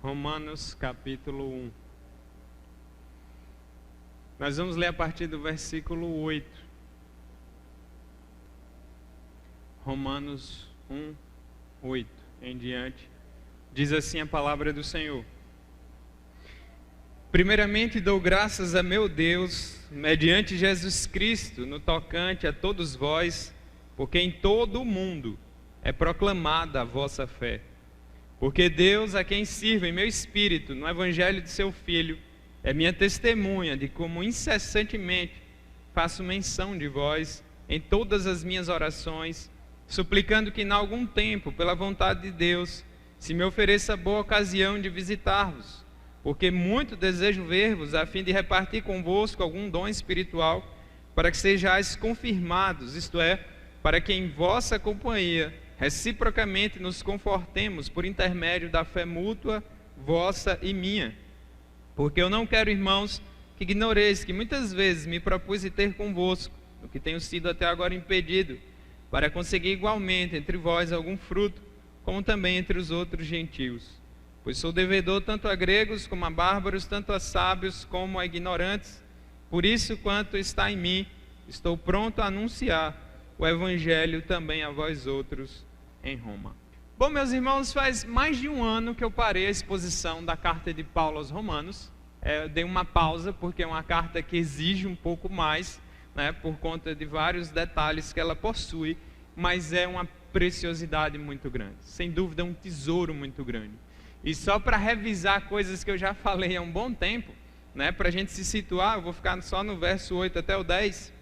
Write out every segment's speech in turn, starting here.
Romanos capítulo 1. Nós vamos ler a partir do versículo 8. Romanos 1, 8 em diante. Diz assim a palavra do Senhor. Primeiramente dou graças a meu Deus, mediante Jesus Cristo, no tocante a todos vós, porque em todo o mundo é proclamada a vossa fé. Porque Deus, a quem sirvo em meu espírito, no evangelho de seu Filho, é minha testemunha de como incessantemente faço menção de vós em todas as minhas orações, suplicando que em algum tempo, pela vontade de Deus, se me ofereça boa ocasião de visitar-vos, porque muito desejo ver-vos, a fim de repartir convosco algum dom espiritual, para que sejais confirmados, isto é, para que em vossa companhia reciprocamente nos confortemos por intermédio da fé mútua, vossa e minha. Porque eu não quero, irmãos, que ignoreis que muitas vezes me propus ter convosco, o que tenho sido até agora impedido, para conseguir igualmente entre vós algum fruto, como também entre os outros gentios. Pois sou devedor tanto a gregos como a bárbaros, tanto a sábios como a ignorantes. Por isso, quanto está em mim, estou pronto a anunciar o evangelho também a vós outros em Roma. Bom, meus irmãos, faz mais de um ano que eu parei a exposição da carta de Paulo aos Romanos. Eu dei uma pausa porque é uma carta que exige um pouco mais, né, por conta de vários detalhes que ela possui, mas é uma preciosidade muito grande. Sem dúvida, um tesouro muito grande. E só para revisar coisas que eu já falei há um bom tempo, né, para a gente se situar, eu vou ficar só no verso 8 até o 10.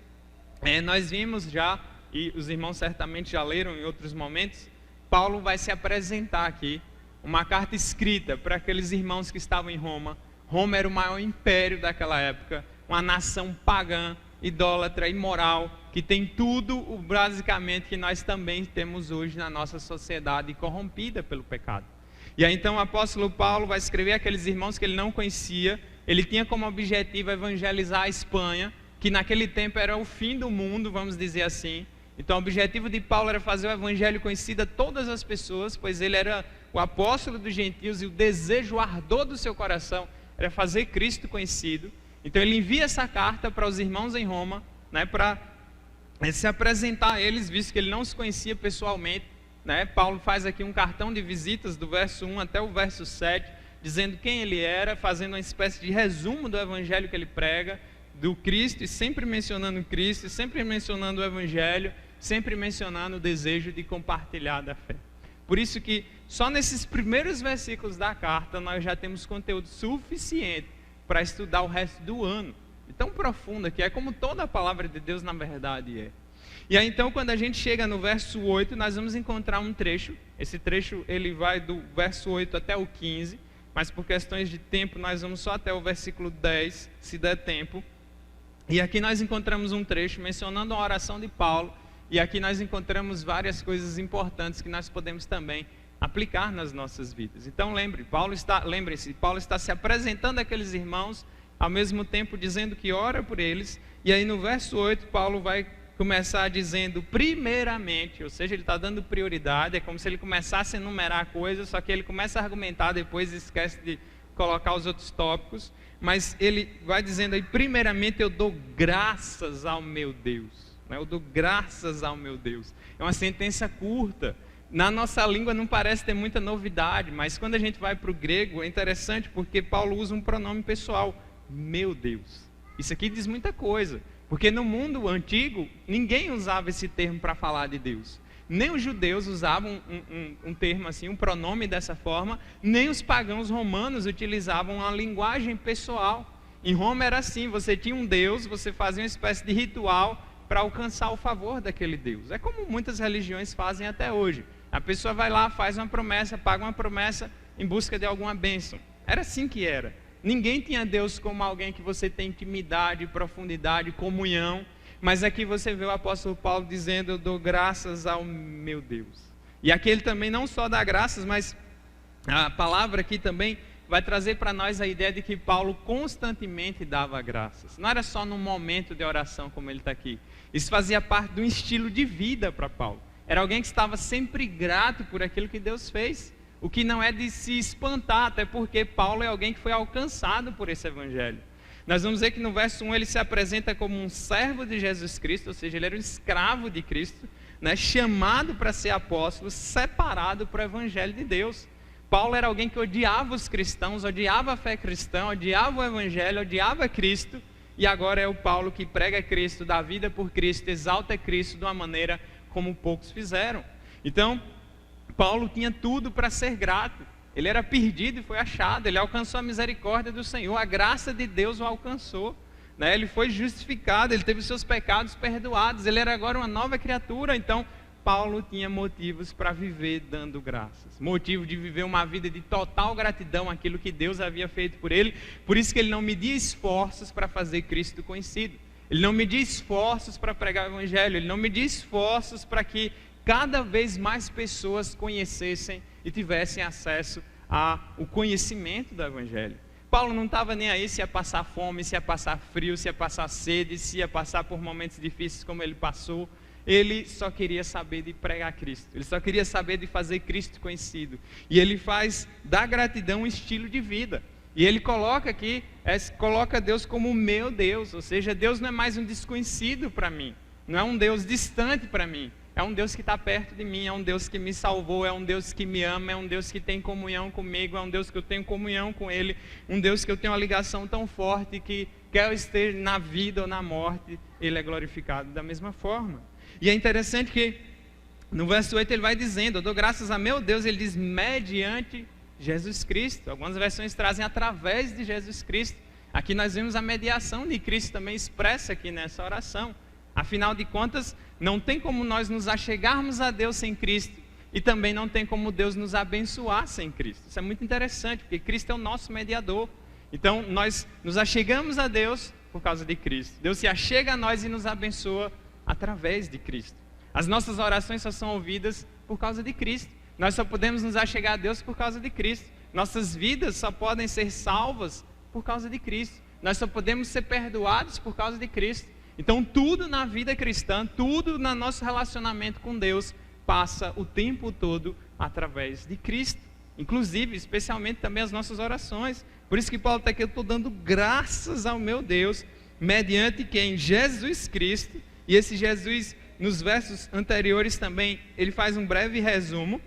Nós vimos já, e os irmãos certamente já leram em outros momentos, Paulo vai se apresentar aqui, uma carta escrita para aqueles irmãos que estavam em Roma. Roma era o maior império daquela época, uma nação pagã, idólatra, imoral, que tem tudo, basicamente, que nós também temos hoje na nossa sociedade corrompida pelo pecado. E aí então o apóstolo Paulo vai escrever aqueles irmãos que ele não conhecia. Ele tinha como objetivo evangelizar a Espanha, que naquele tempo era o fim do mundo, vamos dizer assim. Então o objetivo de Paulo era fazer o evangelho conhecido a todas as pessoas, pois ele era o apóstolo dos gentios e o desejo, o ardor do seu coração era fazer Cristo conhecido. Então ele envia essa carta para os irmãos em Roma, né, para se apresentar a eles, visto que ele não se conhecia pessoalmente, né? Paulo faz aqui um cartão de visitas do verso 1 até o verso 7, dizendo quem ele era, fazendo uma espécie de resumo do evangelho que ele prega, do Cristo, e sempre mencionando Cristo, e sempre mencionando o evangelho, sempre mencionando o desejo de compartilhar da fé. Por isso que só nesses primeiros versículos da carta nós já temos conteúdo suficiente para estudar o resto do ano. E tão profunda que é, como toda a palavra de Deus na verdade é. E aí então quando a gente chega no verso 8, nós vamos encontrar um trecho. Esse trecho ele vai do verso 8 até o 15, mas por questões de tempo nós vamos só até o versículo 10, se der tempo. E aqui nós encontramos um trecho mencionando a oração de Paulo, e aqui nós encontramos várias coisas importantes que nós podemos também aplicar nas nossas vidas. Então lembre-se, Paulo está se apresentando àqueles irmãos, ao mesmo tempo dizendo que ora por eles, e aí no verso 8 Paulo vai começar dizendo primeiramente, ou seja, ele está dando prioridade, é como se ele começasse a enumerar coisas, só que ele começa a argumentar, depois esquece de colocar os outros tópicos, mas ele vai dizendo aí, primeiramente eu dou graças ao meu Deus. Eu dou graças ao meu Deus. É uma sentença curta. Na nossa língua não parece ter muita novidade, mas quando a gente vai para o grego é interessante porque Paulo usa um pronome pessoal, meu Deus. Isso aqui diz muita coisa, porque no mundo antigo ninguém usava esse termo para falar de Deus. Nem os judeus usavam um termo assim, um pronome dessa forma, nem os pagãos romanos utilizavam uma linguagem pessoal. Em Roma era assim, você tinha um Deus, você fazia uma espécie de ritual para alcançar o favor daquele Deus. É como muitas religiões fazem até hoje. A pessoa vai lá, faz uma promessa, paga uma promessa em busca de alguma bênção. Era assim que era. Ninguém tinha Deus como alguém que você tem intimidade, profundidade, comunhão. Mas aqui você vê o apóstolo Paulo dizendo, eu dou graças ao meu Deus. E aqui ele também não só dá graças, mas a palavra aqui também vai trazer para nós a ideia de que Paulo constantemente dava graças. Não era só num momento de oração como ele está aqui. Isso fazia parte de um estilo de vida para Paulo. Era alguém que estava sempre grato por aquilo que Deus fez. o que não é de se espantar, até porque Paulo é alguém que foi alcançado por esse evangelho. Nós vamos ver que no verso 1 ele se apresenta como um servo de Jesus Cristo, ou seja, ele era um escravo de Cristo, né, chamado para ser apóstolo, separado para o evangelho de Deus. Paulo era alguém que odiava os cristãos, odiava a fé cristã, odiava o evangelho, odiava Cristo, e agora é o Paulo que prega Cristo, dá vida por Cristo, exalta Cristo de uma maneira como poucos fizeram. Então, Paulo tinha tudo para ser grato. Ele era perdido e foi achado, ele alcançou a misericórdia do Senhor, a graça de Deus o alcançou, né? Ele foi justificado, ele teve os seus pecados perdoados, ele era agora uma nova criatura. Então, Paulo tinha motivos para viver dando graças, motivo de viver uma vida de total gratidão àquilo que Deus havia feito por ele. Por isso que ele não media esforços para fazer Cristo conhecido, ele não media esforços para pregar o evangelho, ele não media esforços para que cada vez mais pessoas conhecessem e tivessem acesso ao conhecimento do evangelho. Paulo não estava nem aí se ia passar fome, se ia passar frio, se ia passar sede, se ia passar por momentos difíceis como ele passou. Ele só queria saber de pregar Cristo, ele só queria saber de fazer Cristo conhecido. E ele faz da gratidão um estilo de vida. E ele coloca aqui, coloca Deus como o meu Deus, ou seja, Deus não é mais um desconhecido para mim, não é um Deus distante para mim, é um Deus que está perto de mim, é um Deus que me salvou, é um Deus que me ama, é um Deus que tem comunhão comigo, é um Deus que eu tenho comunhão com Ele, um Deus que eu tenho uma ligação tão forte que quer eu esteja na vida ou na morte, Ele é glorificado da mesma forma. E é interessante que no verso 8 ele vai dizendo, eu dou graças a meu Deus, ele diz mediante Jesus Cristo. Algumas versões trazem através de Jesus Cristo. Aqui nós vemos a mediação de Cristo também expressa aqui nessa oração. Afinal de contas, não tem como nós nos achegarmos a Deus sem Cristo, e também não tem como Deus nos abençoar sem Cristo. Isso é muito interessante, porque Cristo é o nosso mediador. Então nós nos achegamos a Deus por causa de Cristo. Deus se achega a nós e nos abençoa através de Cristo. As nossas orações só são ouvidas por causa de Cristo. Nós só podemos nos achegar a Deus por causa de Cristo. Nossas vidas só podem ser salvas por causa de Cristo. Nós só podemos ser perdoados por causa de Cristo. Então tudo na vida cristã, tudo no nosso relacionamento com Deus passa o tempo todo através de Cristo. Inclusive, especialmente também as nossas orações. Por isso que Paulo está aqui, eu estou dando graças ao meu Deus, mediante quem? Jesus Cristo. E esse Jesus, nos versos anteriores também, ele faz um breve resumo,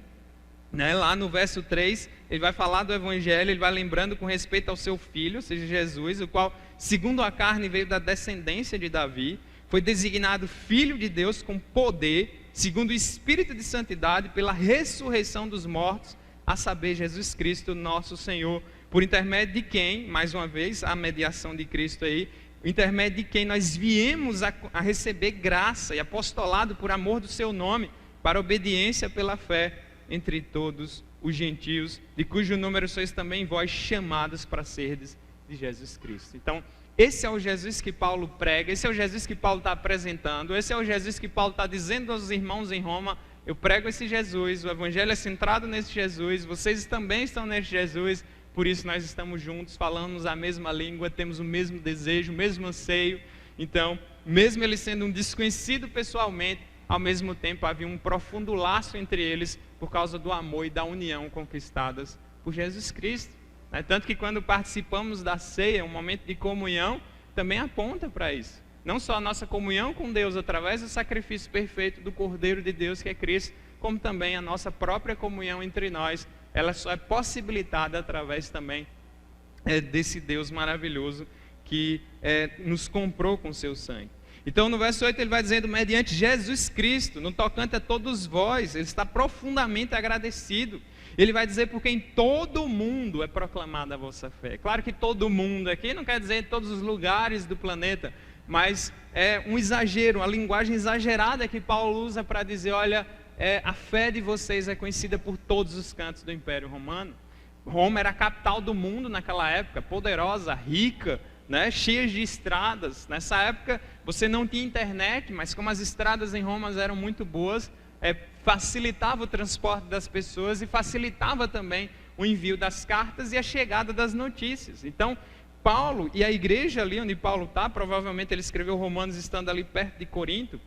né? Lá no verso 3, ele vai falar do evangelho, ele vai lembrando com respeito ao seu filho, ou seja, Jesus, o qual, segundo a carne, veio da descendência de Davi, foi designado filho de Deus com poder, segundo o Espírito de santidade, pela ressurreição dos mortos, a saber, Jesus Cristo, nosso Senhor, por intermédio de quem, mais uma vez, a mediação de Cristo aí, o intermédio de quem nós viemos a receber graça e apostolado por amor do seu nome, para obediência pela fé entre todos os gentios, de cujo número sois também vós chamados para serdes de Jesus Cristo. Então, esse é o Jesus que Paulo prega, esse é o Jesus que Paulo está apresentando, esse é o Jesus que Paulo está dizendo aos irmãos em Roma, eu prego esse Jesus, o evangelho é centrado nesse Jesus, vocês também estão nesse Jesus, por isso nós estamos juntos, falamos a mesma língua, temos o mesmo desejo, o mesmo anseio. Então, mesmo ele sendo um desconhecido pessoalmente, ao mesmo tempo havia um profundo laço entre eles por causa do amor e da união conquistadas por Jesus Cristo, né? Tanto que quando participamos da ceia, um momento de comunhão, também aponta para isso. Não só a nossa comunhão com Deus através do sacrifício perfeito do Cordeiro de Deus que é Cristo, como também a nossa própria comunhão entre nós, ela só é possibilitada através também desse Deus maravilhoso que nos comprou com seu sangue. Então no verso 8 ele vai dizendo, mediante Jesus Cristo, no tocante a todos vós, ele está profundamente agradecido. Ele vai dizer, porque em todo o mundo é proclamada a vossa fé. Claro que todo mundo aqui não quer dizer em todos os lugares do planeta, mas é um exagero, uma linguagem exagerada que Paulo usa para dizer, olha, a fé de vocês é conhecida por todos os cantos do Império Romano. Roma era a capital do mundo naquela época, poderosa, rica, né, cheia de estradas. Nessa época você não tinha internet, mas como as estradas em Roma eram muito boas, facilitava o transporte das pessoas e facilitava também o envio das cartas e a chegada das notícias. Então Paulo e a igreja ali onde Paulo está, provavelmente ele escreveu Romanos estando ali perto de Corinto,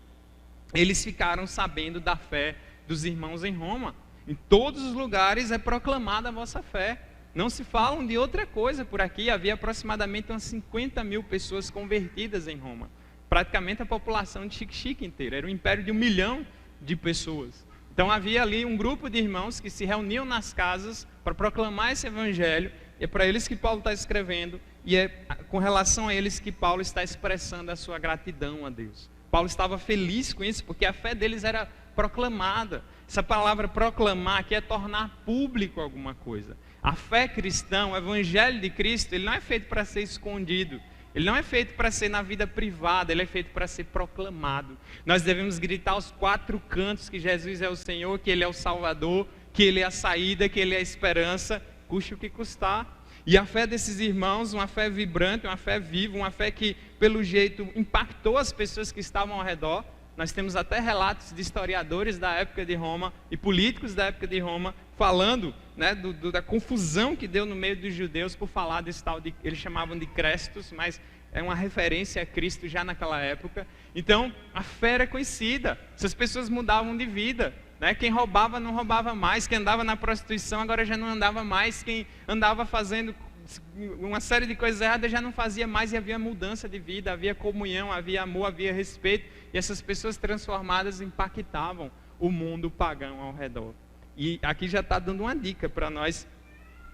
eles ficaram sabendo da fé dos irmãos em Roma. Em todos os lugares é proclamada a vossa fé. Não se falam de outra coisa por aqui. Havia aproximadamente umas 50 mil pessoas convertidas em Roma. Praticamente a população de Xique-Xique inteira. Era um império de 1 milhão de pessoas. Então havia ali um grupo de irmãos que se reuniam nas casas para proclamar esse evangelho. E é para eles que Paulo está escrevendo. E é com relação a eles que Paulo está expressando a sua gratidão a Deus. Paulo estava feliz com isso, porque a fé deles era proclamada. Essa palavra proclamar aqui é tornar público alguma coisa. A fé cristã, o evangelho de Cristo, ele não é feito para ser escondido. Ele não é feito para ser na vida privada, ele é feito para ser proclamado. Nós devemos gritar aos 4 cantos que Jesus é o Senhor, que Ele é o Salvador, que Ele é a saída, que Ele é a esperança, custe o que custar. E a fé desses irmãos, uma fé vibrante, uma fé viva, uma fé que, pelo jeito, impactou as pessoas que estavam ao redor. Nós temos até relatos de historiadores da época de Roma e políticos da época de Roma falando, né, da confusão que deu no meio dos judeus por falar desse tal, eles chamavam de Crestos, mas é uma referência a Cristo já naquela época. Então, a fé era conhecida, essas pessoas mudavam de vida. Quem roubava não roubava mais, quem andava na prostituição agora já não andava mais, quem andava fazendo uma série de coisas erradas já não fazia mais, e havia mudança de vida, havia comunhão, havia amor, havia respeito, e essas pessoas transformadas impactavam o mundo pagão ao redor. E aqui já está dando uma dica para nós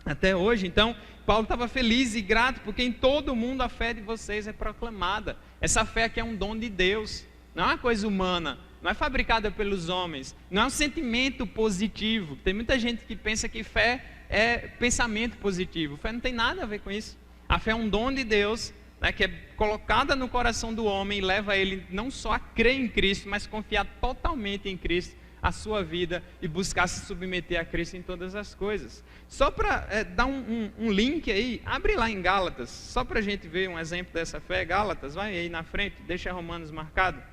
até hoje. Então, Paulo estava feliz e grato, porque em todo o mundo a fé de vocês é proclamada. Essa fé aqui é um dom de Deus, não é uma coisa humana, não é fabricada pelos homens, não é um sentimento positivo. Tem muita gente que pensa que fé é pensamento positivo. Fé não tem nada a ver com isso. A fé é um dom de Deus, né, que é colocada no coração do homem e leva ele não só a crer em Cristo, mas confiar totalmente em Cristo, a sua vida, e buscar se submeter a Cristo em todas as coisas. Só para dar um link aí, abre lá em Gálatas, só para a gente ver um exemplo dessa fé. Gálatas, vai aí na frente, deixa Romanos marcado.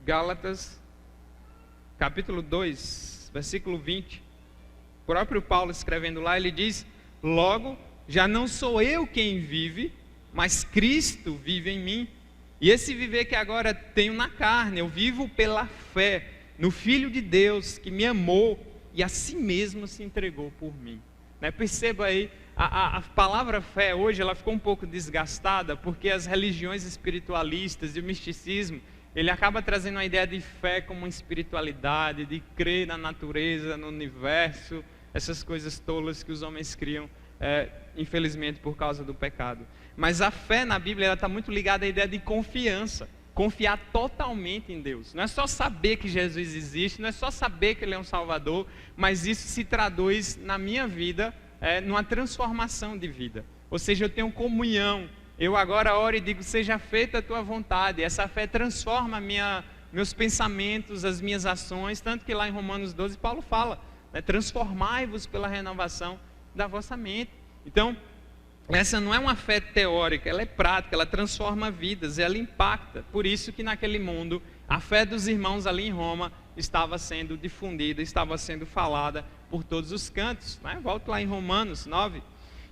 Gálatas, capítulo 2, versículo 20. O próprio Paulo escrevendo lá, ele diz: logo, já não sou eu quem vive, mas Cristo vive em mim. E esse viver que agora tenho na carne, eu vivo pela fé no Filho de Deus, que me amou e a si mesmo se entregou por mim. Perceba aí, a palavra fé hoje ela ficou um pouco desgastada, porque as religiões espiritualistas e o misticismo, ele acaba trazendo a ideia de fé como uma espiritualidade, de crer na natureza, no universo, essas coisas tolas que os homens criam, infelizmente por causa do pecado. Mas a fé na Bíblia está muito ligada à ideia de confiança, confiar totalmente em Deus. Não é só saber que Jesus existe, não é só saber que Ele é um Salvador, mas isso se traduz na minha vida, numa transformação de vida. Ou seja, eu tenho comunhão. Eu agora oro e digo: seja feita a tua vontade. Essa fé transforma meus pensamentos, as minhas ações. Tanto que lá em Romanos 12 Paulo fala, transformai-vos pela renovação da vossa mente. Então, essa não é uma fé teórica, ela é prática, ela transforma vidas, ela impacta. Por isso que naquele mundo, a fé dos irmãos ali em Roma estava sendo difundida, estava sendo falada por todos os cantos. Volto lá em Romanos 9.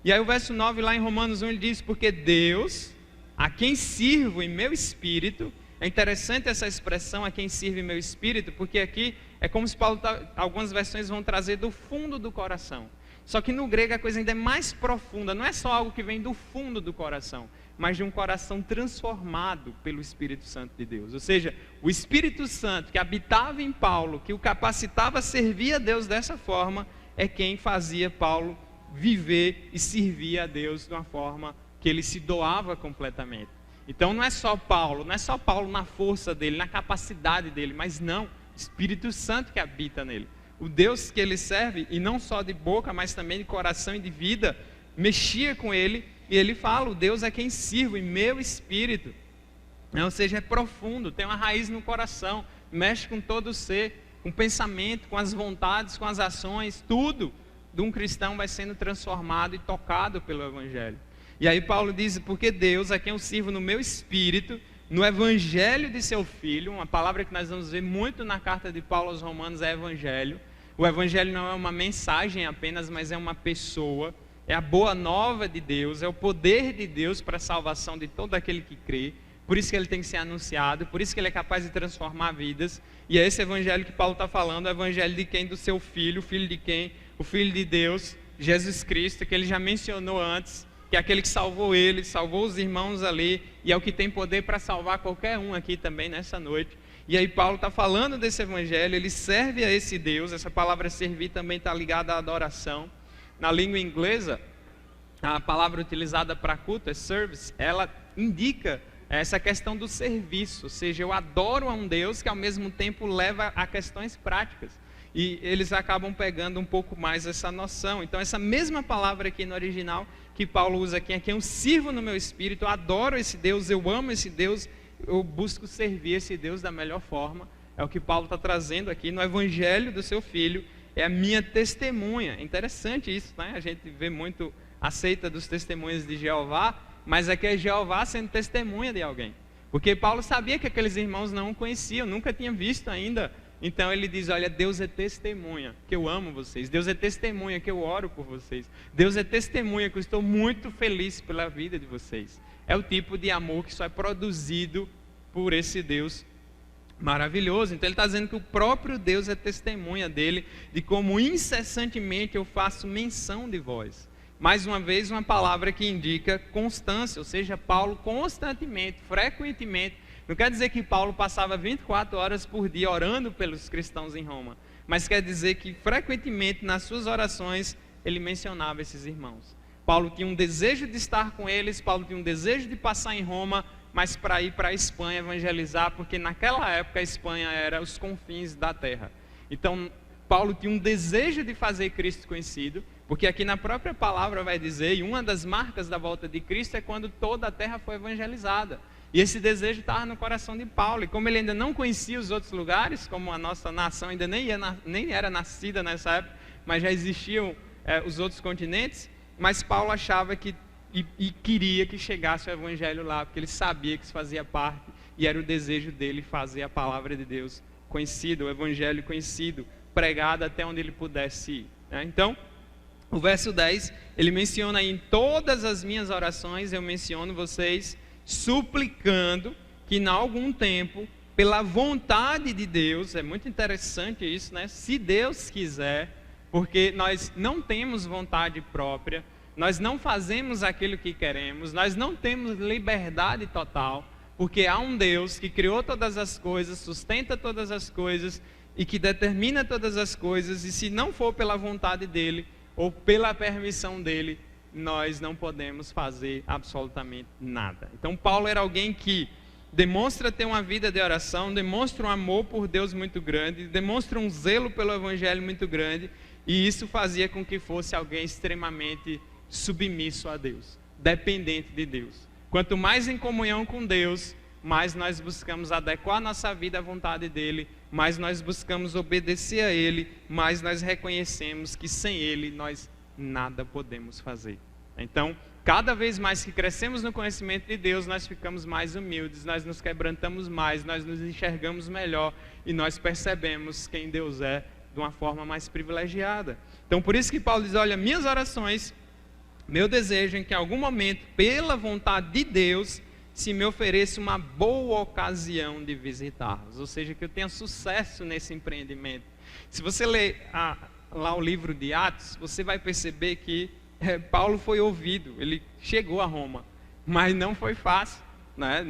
E aí o verso 9 lá em Romanos 1 ele diz: porque Deus, a quem sirvo em meu espírito. É interessante essa expressão, a quem sirvo em meu espírito, porque aqui é como se Paulo, algumas versões vão trazer do fundo do coração. Só que no grego a coisa ainda é mais profunda, não é só algo que vem do fundo do coração, mas de um coração transformado pelo Espírito Santo de Deus. Ou seja, o Espírito Santo que habitava em Paulo, que o capacitava a servir a Deus dessa forma, é quem fazia Paulo viver e servir a Deus de uma forma que ele se doava completamente. Então não é só Paulo na força dele, na capacidade dele, mas não, Espírito Santo que habita nele. O Deus que ele serve, e não só de boca, mas também de coração e de vida, mexia com ele, e ele fala: o Deus é quem sirvo em meu espírito. Ou seja, é profundo, tem uma raiz no coração, mexe com todo o ser, com o pensamento, com as vontades, com as ações, tudo de um cristão vai sendo transformado e tocado pelo Evangelho. E aí Paulo diz: porque Deus, a quem eu sirvo no meu espírito, no Evangelho de seu Filho, uma palavra que nós vamos ver muito na carta de Paulo aos Romanos é Evangelho. O Evangelho não é uma mensagem apenas, mas é uma pessoa, é a boa nova de Deus, é o poder de Deus para a salvação de todo aquele que crê. por isso que ele tem que ser anunciado, por isso que ele é capaz de transformar vidas. E é esse evangelho que Paulo está falando, o evangelho de quem? Do seu filho, o filho de quem? O filho de Deus, Jesus Cristo, que ele já mencionou antes, que é aquele que salvou ele, salvou os irmãos ali, e é o que tem poder para salvar qualquer um aqui também nessa noite. E aí Paulo está falando desse evangelho, ele serve a esse Deus. Essa palavra servir também está ligada à adoração. Na língua inglesa, a palavra utilizada para culto é service, ela indica essa questão do serviço, ou seja, eu adoro a um Deus que ao mesmo tempo leva a questões práticas. E eles acabam pegando um pouco mais essa noção. Então essa mesma palavra aqui no original que Paulo usa aqui, é que eu sirvo no meu espírito, eu adoro esse Deus, eu amo esse Deus, eu busco servir esse Deus da melhor forma. É o que Paulo está trazendo aqui no evangelho do seu filho, é a minha testemunha. É interessante isso, né? A gente vê muito a seita dos testemunhas de Jeová, mas aqui é Jeová sendo testemunha de alguém. Porque Paulo sabia que aqueles irmãos não o conheciam, nunca tinha visto ainda. Então ele diz, olha, Deus é testemunha que eu amo vocês. Deus é testemunha que eu oro por vocês. Deus é testemunha que eu estou muito feliz pela vida de vocês. É o tipo de amor que só é produzido por esse Deus maravilhoso. Então ele está dizendo que o próprio Deus é testemunha dele, de como incessantemente eu faço menção de vós. Mais uma vez, uma palavra que indica constância, ou seja, Paulo constantemente, frequentemente. Não quer dizer que Paulo passava 24 horas por dia orando pelos cristãos em Roma, mas quer dizer que frequentemente nas suas orações ele mencionava esses irmãos. Paulo tinha um desejo de estar com eles, Paulo tinha um desejo de passar em Roma, mas para ir para a Espanha evangelizar, porque naquela época a Espanha era os confins da terra. Então Paulo tinha um desejo de fazer Cristo conhecido, porque aqui na própria palavra vai dizer, e uma das marcas da volta de Cristo é quando toda a terra foi evangelizada. E esse desejo estava no coração de Paulo. E como ele ainda não conhecia os outros lugares, como a nossa nação ainda nem era nascida nessa época, mas já existiam os outros continentes, mas Paulo achava que e queria que chegasse o evangelho lá, porque ele sabia que isso fazia parte, e era o desejo dele fazer a palavra de Deus conhecida, o evangelho conhecido, pregado até onde ele pudesse ir. Então, o verso 10, ele menciona aí, em todas as minhas orações, eu menciono vocês suplicando que em algum tempo, pela vontade de Deus, é muito interessante isso, né? Se Deus quiser, porque nós não temos vontade própria, nós não fazemos aquilo que queremos, nós não temos liberdade total, porque há um Deus que criou todas as coisas, sustenta todas as coisas e que determina todas as coisas, e se não for pela vontade dele ou pela permissão dele, nós não podemos fazer absolutamente nada. Então Paulo era alguém que demonstra ter uma vida de oração, demonstra um amor por Deus muito grande, demonstra um zelo pelo evangelho muito grande, e isso fazia com que fosse alguém extremamente submisso a Deus, dependente de Deus. Quanto mais em comunhão com Deus, mais nós buscamos adequar nossa vida à vontade dele, mais nós buscamos obedecer a ele, mais nós reconhecemos que sem ele nós nada podemos fazer. Então, cada vez mais que crescemos no conhecimento de Deus, nós ficamos mais humildes, nós nos quebrantamos mais, nós nos enxergamos melhor e nós percebemos quem Deus é de uma forma mais privilegiada. Então, por isso que Paulo diz, olha, minhas orações, meu desejo é que em algum momento, pela vontade de Deus, se me ofereça uma boa ocasião de visitá-los, ou seja, que eu tenha sucesso nesse empreendimento. Se você ler lá o livro de Atos, você vai perceber que Paulo foi ouvido, ele chegou a Roma, mas não foi fácil, né?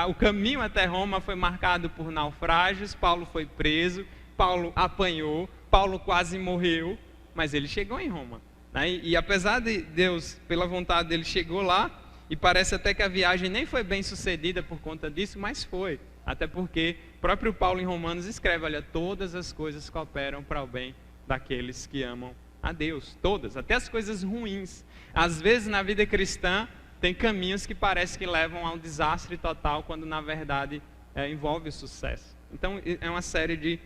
O caminho até Roma foi marcado por naufrágios, Paulo foi preso, Paulo apanhou, Paulo quase morreu, mas ele chegou em Roma, né? E apesar de Deus, pela vontade dele, chegou lá, e parece até que a viagem nem foi bem sucedida por conta disso, mas foi, até porque o próprio Paulo em Romanos escreve, olha, todas as coisas cooperam para o bem daqueles que amam a Deus, todas, até as coisas ruins. Às vezes na vida cristã tem caminhos que parece que levam ao desastre total, quando na verdade envolve o sucesso. Então é uma série de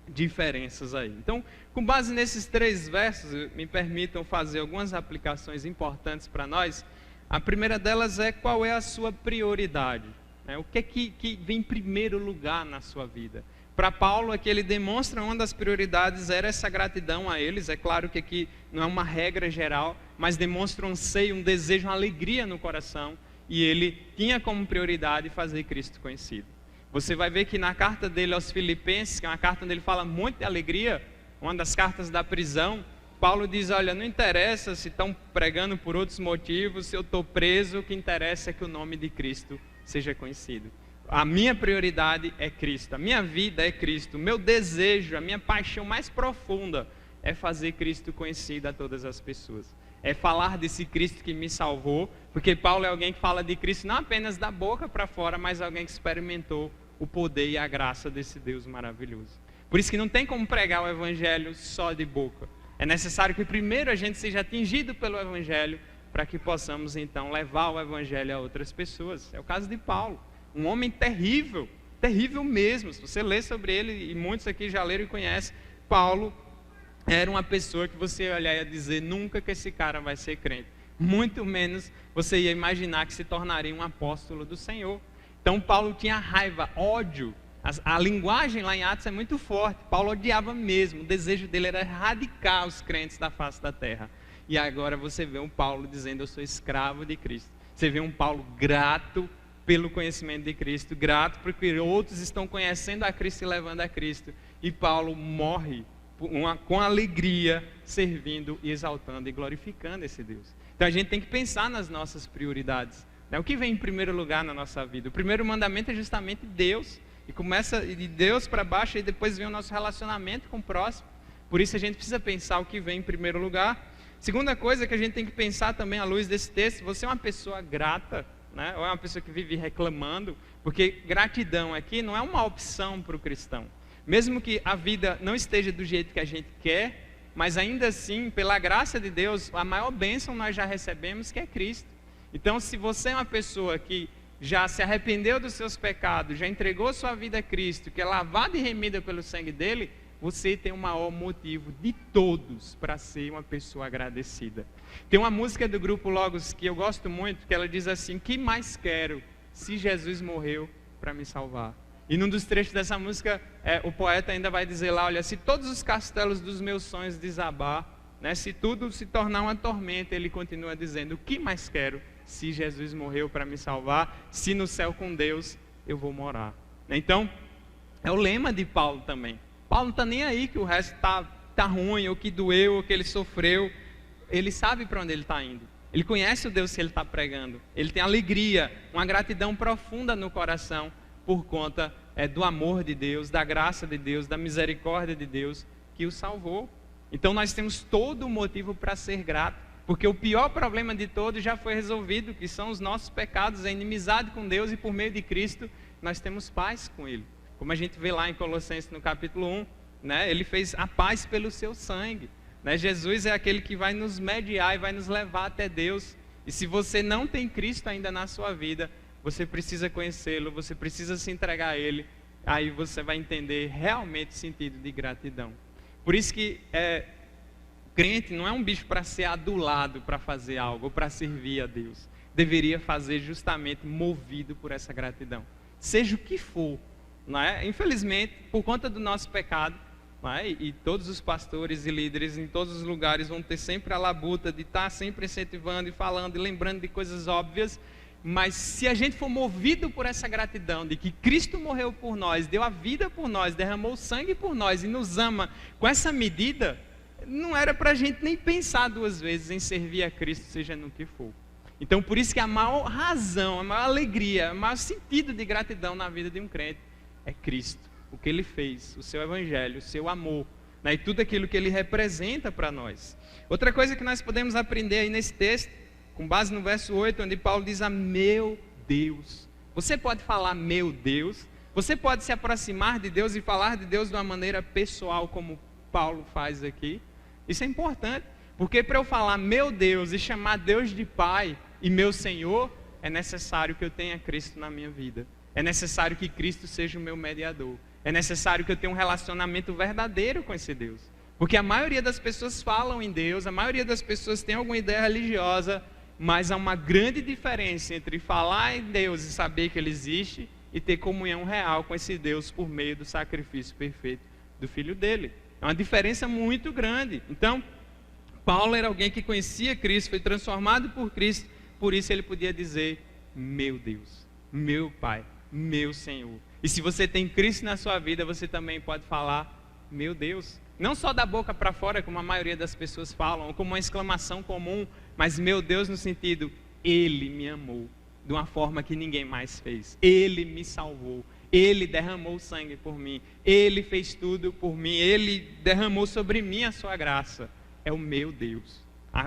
diferenças aí. Então, com base nesses 3 versos, me permitam fazer algumas aplicações importantes para nós. A primeira delas é, qual é a sua prioridade? O que é que vem em primeiro lugar na sua vida? Para Paulo, aqui ele demonstra uma das prioridades era essa gratidão a eles. É claro que aqui não é uma regra geral, mas demonstra um anseio, um desejo, uma alegria no coração. e ele tinha como prioridade fazer Cristo conhecido. Você vai ver que na carta dele aos Filipenses, que é uma carta onde ele fala muito de alegria, uma das cartas da prisão, Paulo diz, olha, não interessa se estão pregando por outros motivos, se eu estou preso, o que interessa é que o nome de Cristo seja conhecido. A minha prioridade é Cristo, a minha vida é Cristo, o meu desejo, a minha paixão mais profunda é fazer Cristo conhecido a todas as pessoas. É falar desse Cristo que me salvou, porque Paulo é alguém que fala de Cristo não apenas da boca para fora, mas alguém que experimentou o poder e a graça desse Deus maravilhoso. Por isso que não tem como pregar o Evangelho só de boca. É necessário que primeiro a gente seja atingido pelo Evangelho, para que possamos então levar o Evangelho a outras pessoas. É o caso de Paulo, um homem terrível, terrível mesmo. Se você ler sobre ele, e muitos aqui já leram e conhecem, Paulo era uma pessoa que você ia olhar e ia dizer, nunca que esse cara vai ser crente. Muito menos você ia imaginar que se tornaria um apóstolo do Senhor. Então Paulo tinha raiva, ódio. A linguagem lá em Atos é muito forte. Paulo odiava mesmo, o desejo dele era erradicar os crentes da face da terra. E agora você vê um Paulo dizendo, eu sou escravo de Cristo. Você vê um Paulo grato pelo conhecimento de Cristo, grato porque outros estão conhecendo a Cristo e levando a Cristo. E Paulo morre com alegria, servindo e exaltando e glorificando esse Deus. Então a gente tem que pensar nas nossas prioridades. O que vem em primeiro lugar na nossa vida? O primeiro mandamento é justamente Deus. E começa de Deus para baixo e depois vem o nosso relacionamento com o próximo. Por isso a gente precisa pensar o que vem em primeiro lugar. Segunda coisa que a gente tem que pensar também à luz desse texto, você é uma pessoa grata, né? Ou é uma pessoa que vive reclamando? Porque gratidão aqui não é uma opção para o cristão. Mesmo que a vida não esteja do jeito que a gente quer, mas ainda assim, pela graça de Deus, a maior bênção nós já recebemos, que é Cristo. Então, se você é uma pessoa que já se arrependeu dos seus pecados, já entregou sua vida a Cristo, que é lavada e remida pelo sangue dele, você tem o maior motivo de todos para ser uma pessoa agradecida. Tem uma música do grupo Logos que eu gosto muito, que ela diz assim, que mais quero se Jesus morreu para me salvar? E num dos trechos dessa música, o poeta ainda vai dizer lá, olha, se todos os castelos dos meus sonhos desabar, né, se tudo se tornar uma tormenta, ele continua dizendo, o que mais quero se Jesus morreu para me salvar, se no céu com Deus eu vou morar? Então, é o lema de Paulo também. Paulo não está nem aí que o resto está ruim, ou que doeu, ou que ele sofreu. Ele sabe para onde ele está indo. Ele conhece o Deus que ele está pregando. Ele tem alegria, uma gratidão profunda no coração, por conta do amor de Deus, da graça de Deus, da misericórdia de Deus que o salvou. Então nós temos todo o motivo para ser grato, porque o pior problema de todos já foi resolvido, que são os nossos pecados, a inimizade com Deus, e por meio de Cristo nós temos paz com Ele. Como a gente vê lá em Colossenses no capítulo 1, né, Ele fez a paz pelo seu sangue. Né? Jesus é aquele que vai nos mediar e vai nos levar até Deus. E se você não tem Cristo ainda na sua vida, você precisa conhecê-lo, você precisa se entregar a Ele, aí você vai entender realmente o sentido de gratidão. Por isso que crente não é um bicho para ser adulado para fazer algo, ou para servir a Deus. Deveria fazer justamente movido por essa gratidão. Seja o que for, não é? Infelizmente, por conta do nosso pecado, não é? E todos os pastores e líderes em todos os lugares vão ter sempre a labuta de estar sempre incentivando e falando e lembrando de coisas óbvias. Mas se a gente for movido por essa gratidão de que Cristo morreu por nós, deu a vida por nós, derramou sangue por nós e nos ama com essa medida, não era para a gente nem pensar duas vezes em servir a Cristo, seja no que for. Então por isso que a maior razão, a maior alegria, o maior sentido de gratidão na vida de um crente é Cristo, o que Ele fez, o seu Evangelho, o seu amor, né, e tudo aquilo que Ele representa para nós. Outra coisa que nós podemos aprender aí nesse texto, com base no verso 8, onde Paulo diz, meu Deus. Você pode falar meu Deus, você pode se aproximar de Deus e falar de Deus de uma maneira pessoal, como Paulo faz aqui. Isso é importante, porque para eu falar meu Deus e chamar Deus de Pai e meu Senhor, é necessário que eu tenha Cristo na minha vida. É necessário que Cristo seja o meu mediador. É necessário que eu tenha um relacionamento verdadeiro com esse Deus. Porque a maioria das pessoas falam em Deus, a maioria das pessoas tem alguma ideia religiosa, mas há uma grande diferença entre falar em Deus e saber que Ele existe e ter comunhão real com esse Deus por meio do sacrifício perfeito do Filho dele. É uma diferença muito grande. Então, Paulo era alguém que conhecia Cristo, foi transformado por Cristo, por isso ele podia dizer, meu Deus, meu Pai, meu Senhor. E se você tem Cristo na sua vida, você também pode falar, meu Deus. Não só da boca para fora, como a maioria das pessoas falam, ou como uma exclamação comum, mas meu Deus no sentido, Ele me amou de uma forma que ninguém mais fez. Ele me salvou. Ele derramou sangue por mim. Ele fez tudo por mim. Ele derramou sobre mim a sua graça. É o meu Deus.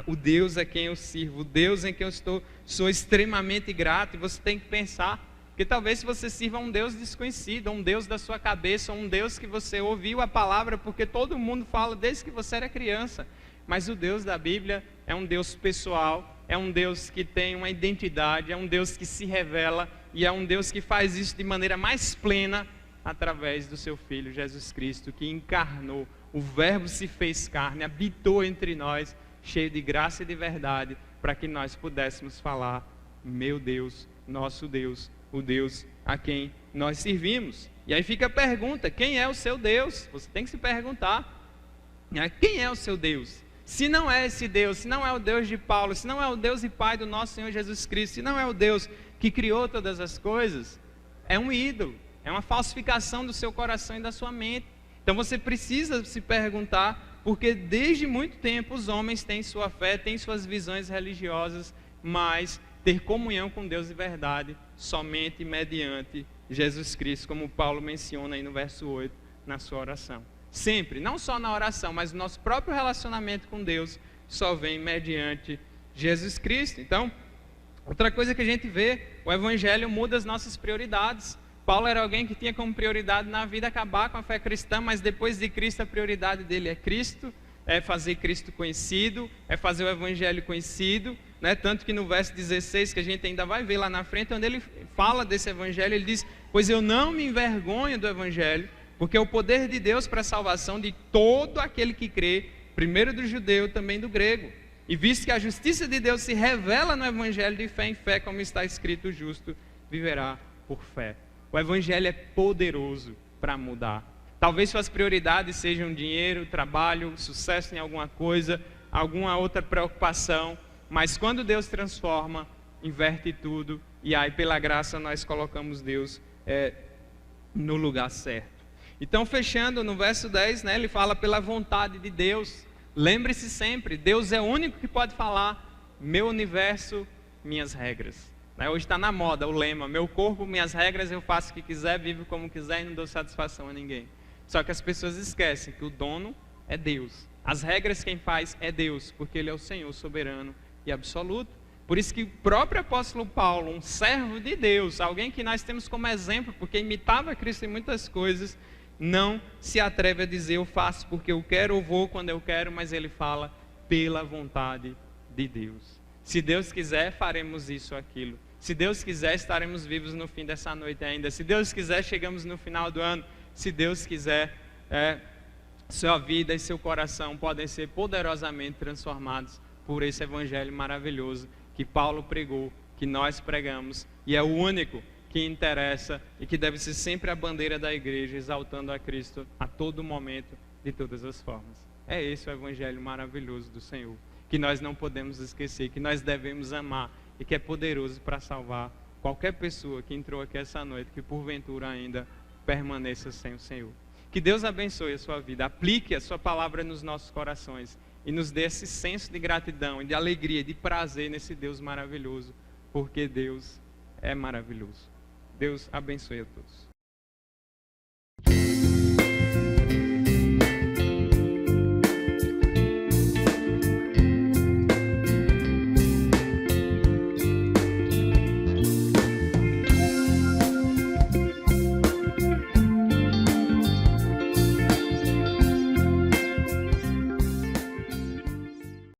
O Deus a quem eu sirvo. O Deus em quem eu sou extremamente grato. E você tem que pensar que talvez você sirva a um Deus desconhecido, um Deus da sua cabeça, um Deus que você ouviu a palavra porque todo mundo fala desde que você era criança. Mas o Deus da Bíblia é um Deus pessoal, é um Deus que tem uma identidade, é um Deus que se revela e é um Deus que faz isso de maneira mais plena através do seu Filho Jesus Cristo, que encarnou, o Verbo se fez carne, habitou entre nós, cheio de graça e de verdade, para que nós pudéssemos falar, meu Deus, nosso Deus, o Deus a quem nós servimos. E aí fica a pergunta, quem é o seu Deus? Você tem que se perguntar, quem é o seu Deus? Se não é esse Deus, se não é o Deus de Paulo, se não é o Deus e Pai do nosso Senhor Jesus Cristo, se não é o Deus que criou todas as coisas, é um ídolo, é uma falsificação do seu coração e da sua mente. Então você precisa se perguntar, porque desde muito tempo os homens têm sua fé, têm suas visões religiosas, mas ter comunhão com Deus de verdade, somente mediante Jesus Cristo, como Paulo menciona aí no verso 8, na sua oração. Sempre, não só na oração, mas o nosso próprio relacionamento com Deus só vem mediante Jesus Cristo. Então, outra coisa que a gente vê, o Evangelho muda as nossas prioridades. Paulo era alguém que tinha como prioridade na vida acabar com a fé cristã, mas depois de Cristo a prioridade dele é Cristo, é fazer Cristo conhecido, é fazer o Evangelho conhecido, né? Tanto que no verso 16, que a gente ainda vai ver lá na frente, onde ele fala desse Evangelho, ele diz, pois eu não me envergonho do Evangelho, porque é o poder de Deus para a salvação de todo aquele que crê, primeiro do judeu, também do grego. E visto que a justiça de Deus se revela no Evangelho de fé em fé, como está escrito, o justo viverá por fé. O Evangelho é poderoso para mudar. Talvez suas prioridades sejam dinheiro, trabalho, sucesso em alguma coisa, alguma outra preocupação, mas quando Deus transforma, inverte tudo, e aí pela graça nós colocamos Deus no lugar certo. Então, fechando no verso 10, né, ele fala pela vontade de Deus. Lembre-se sempre, Deus é o único que pode falar, meu universo, minhas regras. Hoje está na moda o lema, meu corpo, minhas regras, eu faço o que quiser, vivo como quiser e não dou satisfação a ninguém. Só que as pessoas esquecem que o dono é Deus. As regras quem faz é Deus, porque Ele é o Senhor soberano e absoluto. Por isso que o próprio apóstolo Paulo, um servo de Deus, alguém que nós temos como exemplo, porque imitava Cristo em muitas coisas, não se atreve a dizer eu faço porque eu quero ou vou quando eu quero, mas ele fala pela vontade de Deus. Se Deus quiser, faremos isso ou aquilo. Se Deus quiser, estaremos vivos no fim dessa noite ainda. Se Deus quiser, chegamos no final do ano. Se Deus quiser, sua vida e seu coração podem ser poderosamente transformados por esse evangelho maravilhoso que Paulo pregou, que nós pregamos, e é o único que interessa e que deve ser sempre a bandeira da igreja, exaltando a Cristo a todo momento, de todas as formas. É esse o evangelho maravilhoso do Senhor, que nós não podemos esquecer, que nós devemos amar e que é poderoso para salvar qualquer pessoa que entrou aqui essa noite, que porventura ainda permaneça sem o Senhor. Que Deus abençoe a sua vida, aplique a sua palavra nos nossos corações e nos dê esse senso de gratidão e de alegria, de prazer nesse Deus maravilhoso, porque Deus é maravilhoso. Deus abençoe a todos.